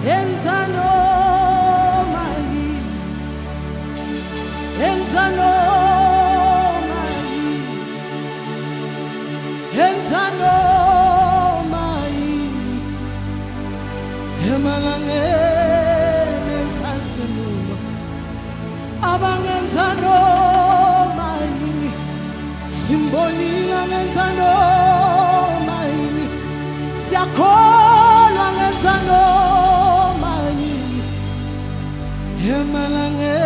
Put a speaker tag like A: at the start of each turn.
A: Enza noma yini, enza noma yini, enza noma yini, emalangeni enkhasimula abangenza noma yini, simbonile ngenza noma yini, siyakholwa ngenza noma yini, emalangeni